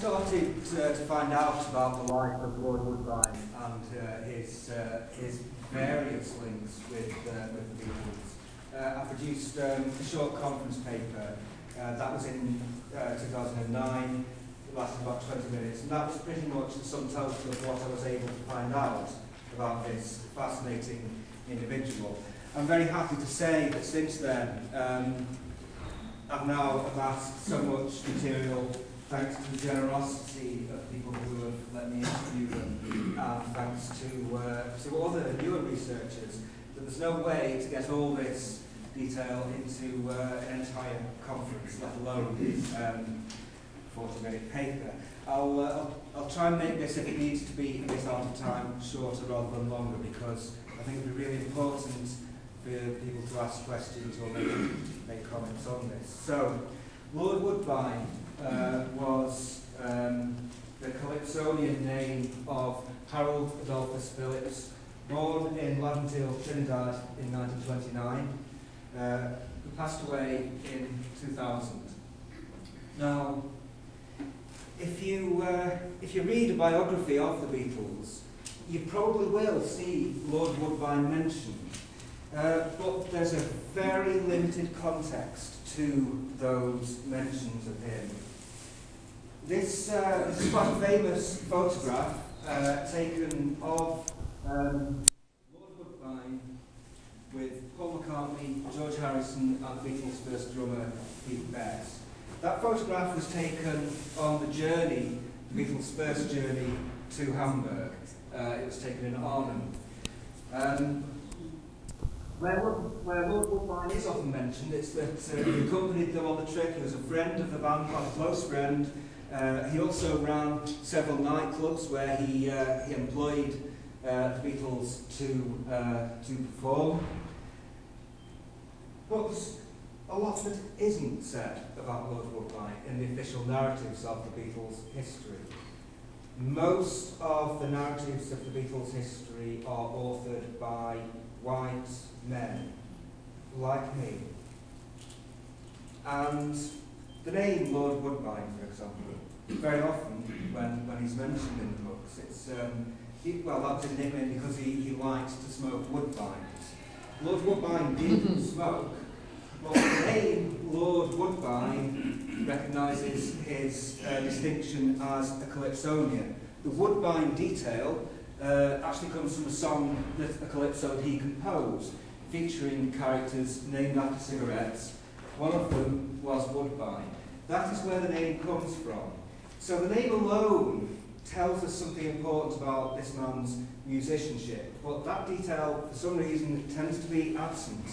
started to find out about the life of Lord Woodbine and his various links with the Beatles, I produced a short conference paper that was in 2009. It lasted about 20 minutes, and that was pretty much the sum total of what I was able to find out about this fascinating individual. I'm very happy to say that since then, I've now amassed so much material thanks to the generosity of people who have let me interview them, and thanks to other newer researchers, that there's no way to get all this detail into an entire conference, let alone 40-minute paper. I'll try and make this, if it needs to be a bit out of time, shorter rather than longer, because I think it would be really important for people to ask questions or make comments on this. So, Lord Woodbine was the Calypsonian name of Harold Adolphus Phillips, born in Laventille, Trinidad in 1929, who passed away in 2000. Now, if you read a biography of the Beatles, you probably will see Lord Woodbine mentioned, but there's a very limited context to those mentions of him. This is quite a famous photograph taken of Lord Woodbine with Paul McCartney, George Harrison, and the Beatles' first drummer, Pete Best. That photograph was taken on the journey, the Beatles' first journey to Hamburg. It was taken in Arnhem. Where Lord Woodbine is often mentioned, it's that he accompanied them on the trip. He was a friend of the band, quite a close friend. He also ran several nightclubs where he employed the Beatles to perform. But there's a lot that isn't said about Lord Woodbine in the official narratives of the Beatles' history. Most of the narratives of the Beatles' history are authored by white men, like me. And the name Lord Woodbine, for example, very often when he's mentioned in the books, it's, well, that was a nickname because he liked to smoke woodbines. Lord Woodbine didn't smoke, but the name Lord Woodbine recognises his distinction as a Calypsonian. The Woodbine detail actually comes from a song that a calypso he composed, featuring characters named after cigarettes. One of them was Woodbine. That is where the name comes from. So the name alone tells us something important about this man's musicianship, but that detail, for some reason, tends to be absent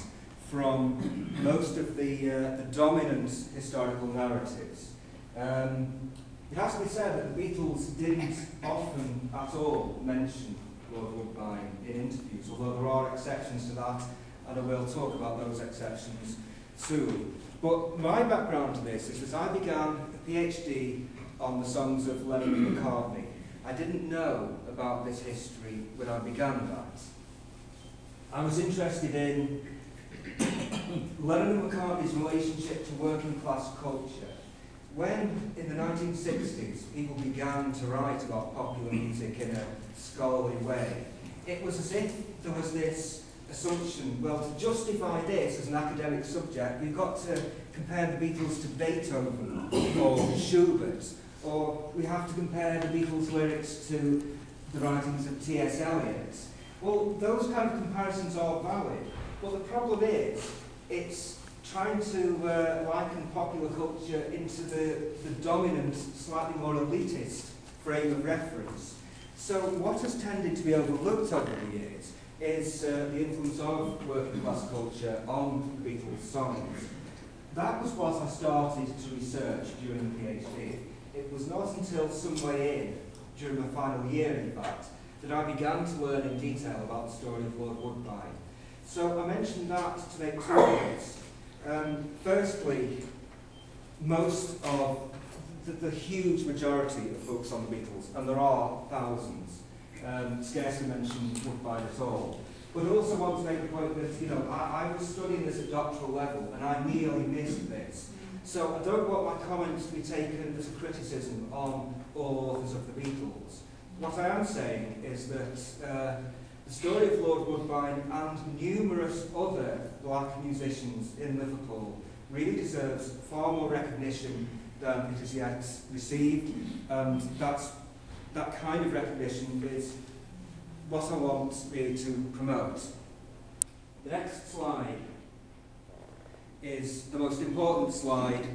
from most of the dominant historical narratives. It has to be said that the Beatles didn't often at all mention Lord Woodbine in interviews, although there are exceptions to that, and I will talk about those exceptions soon. But my background to this is that I began a PhD on the songs of Lennon and McCartney. I didn't know about this history when I began that. I was interested in Lennon and McCartney's relationship to working class culture. When, in the 1960s, people began to write about popular music in a scholarly way, it was as if there was this assumption, well, to justify this as an academic subject, we've got to compare the Beatles to Beethoven or Schubert, or we have to compare the Beatles' lyrics to the writings of T.S. Eliot. Well, those kind of comparisons are valid, but the problem is, it's trying to liken popular culture into the dominant, slightly more elitist frame of reference. So what has tended to be overlooked over the years is the influence of working class culture on the Beatles' songs. That was what I started to research during the PhD. It was not until some way in, during my final year in fact, that I began to learn in detail about the story of Lord Woodbine. So I mentioned that to make two points. Firstly, most of the huge majority of books on the Beatles, and there are thousands, scarcely mention Woodbine at all. But I also want to make the point that, you know, I was studying this at doctoral level, and I nearly missed this. So I don't want my comments to be taken as a criticism on all authors of the Beatles. What I am saying is that the story of Lord Woodbine and numerous other black musicians in Liverpool really deserves far more recognition than it has yet received. That kind of recognition is what I want really to promote. The next slide is the most important slide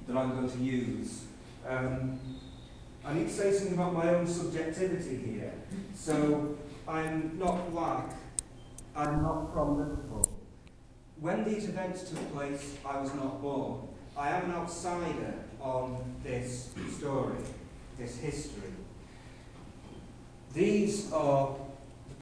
that I'm going to use. I need to say something about my own subjectivity here. So, I'm not black, I'm not from Liverpool. When these events took place, I was not born. I am an outsider on this story, this history. These are